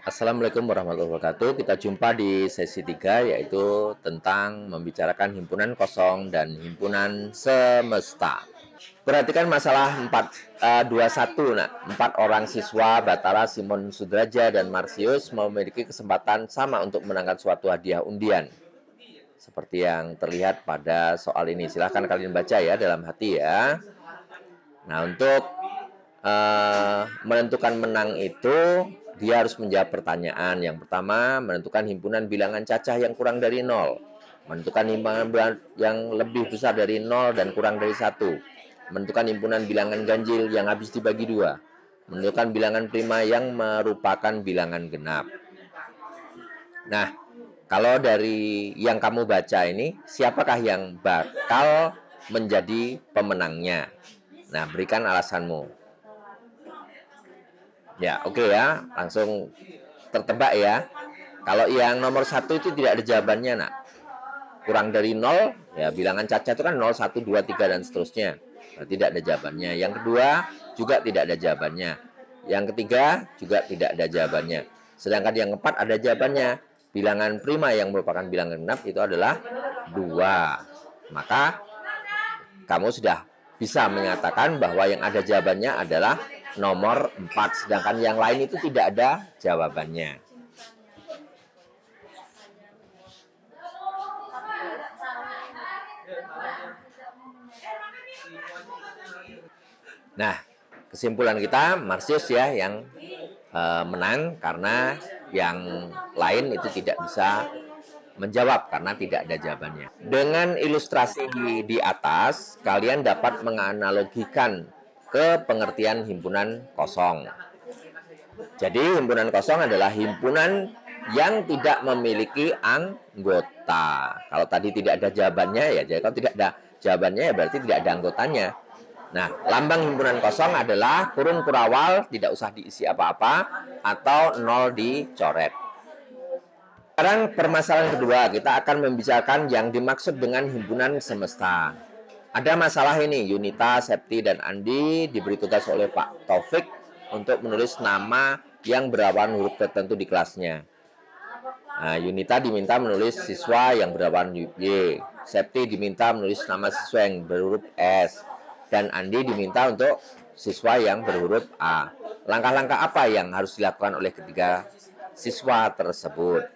Assalamualaikum warahmatullahi wabarakatuh. Kita jumpa di sesi 3 yaitu tentang membicarakan himpunan kosong dan himpunan semesta. Perhatikan masalah 21. Nah, 4 orang siswa Batara, Simon Sudraja, dan Marsius memiliki kesempatan sama untuk menangkan suatu hadiah undian. Seperti yang terlihat pada soal ini. Silahkan kalian baca ya dalam hati ya. Nah, untuk menentukan menang itu dia harus menjawab pertanyaan. Yang pertama, menentukan himpunan bilangan cacah yang kurang dari 0. Menentukan himpunan yang lebih besar dari 0 dan kurang dari 1. Menentukan himpunan bilangan ganjil yang habis dibagi 2. Menentukan bilangan prima yang merupakan bilangan genap. Nah, kalau dari yang kamu baca ini, siapakah yang bakal menjadi pemenangnya? Nah, berikan alasanmu. Ya, oke ya. Langsung tertebak ya. Kalau yang nomor 1 itu tidak ada jawabannya, nak. Kurang dari 0, ya bilangan cacat itu kan 0, 1, 2, 3, dan seterusnya. Berarti tidak ada jawabannya. Yang kedua, juga tidak ada jawabannya. Yang ketiga, juga tidak ada jawabannya. Sedangkan yang keempat ada jawabannya. Bilangan prima yang merupakan bilangan genap itu adalah 2. Maka kamu sudah bisa menyatakan bahwa yang ada jawabannya adalah nomor 4, sedangkan yang lain itu tidak ada jawabannya. Nah, kesimpulan kita Marsius ya yang menang karena yang lain itu tidak bisa menjawab karena tidak ada jawabannya. Dengan ilustrasi di atas, kalian dapat menganalogikan ke pengertian himpunan kosong. Jadi himpunan kosong adalah himpunan yang tidak memiliki anggota. Kalau tadi tidak ada jawabannya ya, jadi kalau tidak ada jawabannya ya berarti tidak ada anggotanya. Nah, lambang himpunan kosong adalah kurung kurawal, tidak usah diisi apa-apa, atau 0 dicoret. Sekarang permasalahan kedua, kita akan membicarakan yang dimaksud dengan himpunan semesta. Ada masalah ini, Yunita, Septi, dan Andi diberi tugas oleh Pak Taufik untuk menulis nama yang berawan huruf tertentu di kelasnya. Nah, Yunita diminta menulis siswa yang berawan Y, Septi diminta menulis nama siswa yang berhuruf S, dan Andi diminta untuk siswa yang berhuruf A. Langkah-langkah apa yang harus dilakukan oleh ketiga siswa tersebut?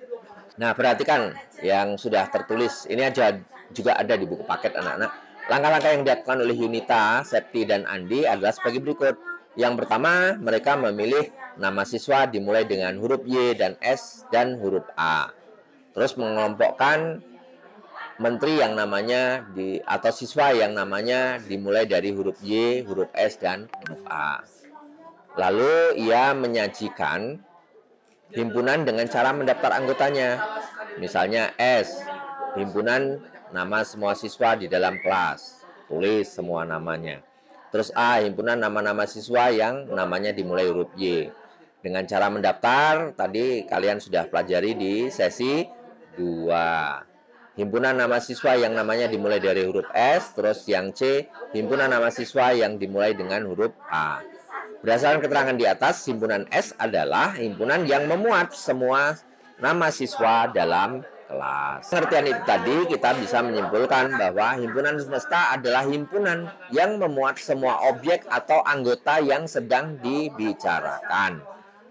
Nah, perhatikan yang sudah tertulis. Ini aja juga ada di buku paket anak-anak. Langkah-langkah yang dilakukan oleh Yunita, Septi, dan Andi adalah sebagai berikut. Yang pertama, mereka memilih nama siswa dimulai dengan huruf Y dan S dan huruf A. Terus mengelompokkan menteri yang namanya atau siswa yang namanya dimulai dari huruf Y, huruf S, dan huruf A. Lalu ia menyajikan himpunan dengan cara mendaftar anggotanya. Misalnya S, himpunan nama semua siswa di dalam kelas. Tulis semua namanya. Terus A, himpunan nama-nama siswa yang namanya dimulai huruf Y. Dengan cara mendaftar, tadi kalian sudah pelajari di sesi 2. Himpunan nama siswa yang namanya dimulai dari huruf S, terus yang C, himpunan nama siswa yang dimulai dengan huruf A. Berdasarkan keterangan di atas, himpunan S adalah himpunan yang memuat semua nama siswa dalam kelas. Pengertian itu tadi kita bisa menyimpulkan bahwa himpunan semesta adalah himpunan yang memuat semua objek atau anggota yang sedang dibicarakan.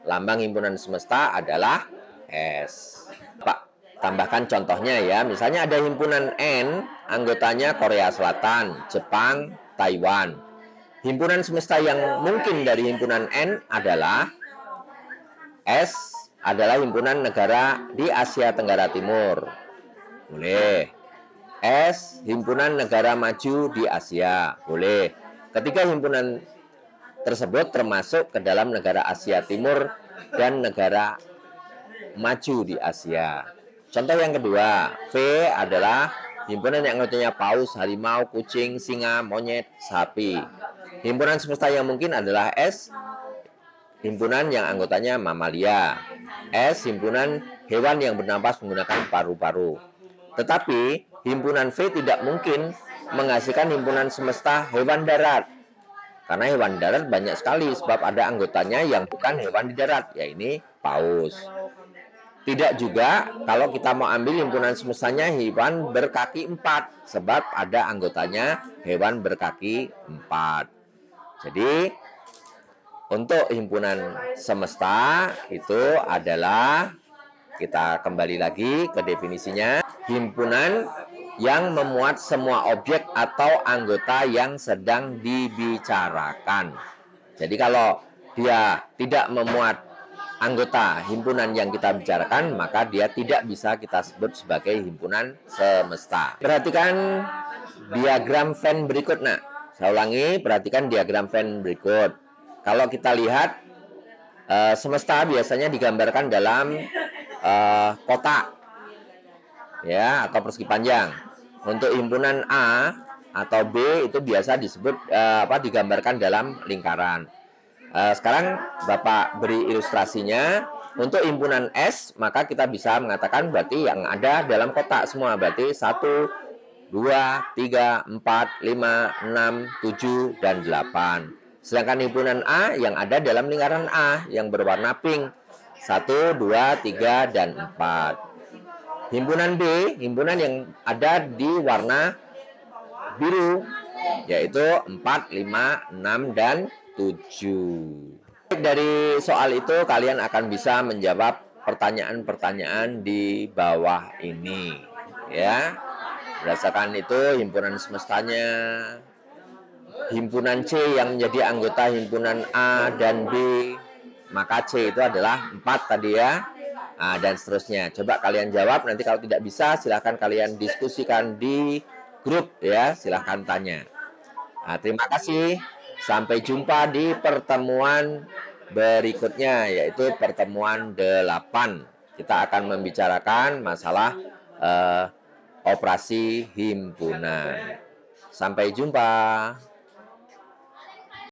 Lambang himpunan semesta adalah S. Pak, tambahkan contohnya ya. Misalnya ada himpunan N, anggotanya Korea Selatan, Jepang, Taiwan. Himpunan semesta yang mungkin dari himpunan N adalah S adalah himpunan negara di Asia Tenggara Timur. Boleh. S, himpunan negara maju di Asia. Boleh. Ketiga himpunan tersebut termasuk ke dalam negara Asia Timur dan negara maju di Asia. Contoh yang kedua, V adalah himpunan yang anggotanya paus, harimau, kucing, singa, monyet, sapi. Himpunan semesta yang mungkin adalah S, himpunan yang anggotanya mamalia. S, himpunan hewan yang bernapas menggunakan paru-paru. Tetapi, himpunan V tidak mungkin menghasilkan himpunan semesta hewan darat. Karena hewan darat banyak sekali sebab ada anggotanya yang bukan hewan di darat. Ya ini paus. Tidak juga kalau kita mau ambil himpunan semestanya hewan berkaki 4, sebab ada anggotanya hewan berkaki 4. Jadi, untuk himpunan semesta itu adalah, kita kembali lagi ke definisinya, himpunan yang memuat semua objek atau anggota yang sedang dibicarakan. Jadi kalau dia tidak memuat anggota himpunan yang kita bicarakan, maka dia tidak bisa kita sebut sebagai himpunan semesta. Perhatikan diagram Venn berikut. Nah, saya ulangi, perhatikan diagram Venn berikut. Kalau kita lihat, semesta biasanya digambarkan dalam kotak, ya, atau persegi panjang. Untuk himpunan A atau B itu biasa disebut digambarkan dalam lingkaran. Sekarang Bapak beri ilustrasinya. Untuk himpunan S, maka kita bisa mengatakan berarti yang ada dalam kotak semua. Berarti 1, 2, 3, 4, 5, 6, 7, dan 8. Sedangkan himpunan A yang ada dalam lingkaran A yang berwarna pink. 1, 2, 3, dan 4. Himpunan B, himpunan yang ada di warna biru, yaitu 4, 5, 6, dan 7. Dari soal itu kalian akan bisa menjawab pertanyaan-pertanyaan di bawah ini, ya. Berdasarkan itu himpunan semestanya, himpunan C yang menjadi anggota himpunan A dan B, maka C itu adalah 4 tadi ya. Dan seterusnya. Coba kalian jawab, nanti kalau tidak bisa silahkan kalian diskusikan di grup ya, silahkan tanya. Terima kasih. Sampai jumpa di pertemuan berikutnya, yaitu pertemuan 8. Kita akan membicarakan masalah operasi himpunan. Sampai jumpa.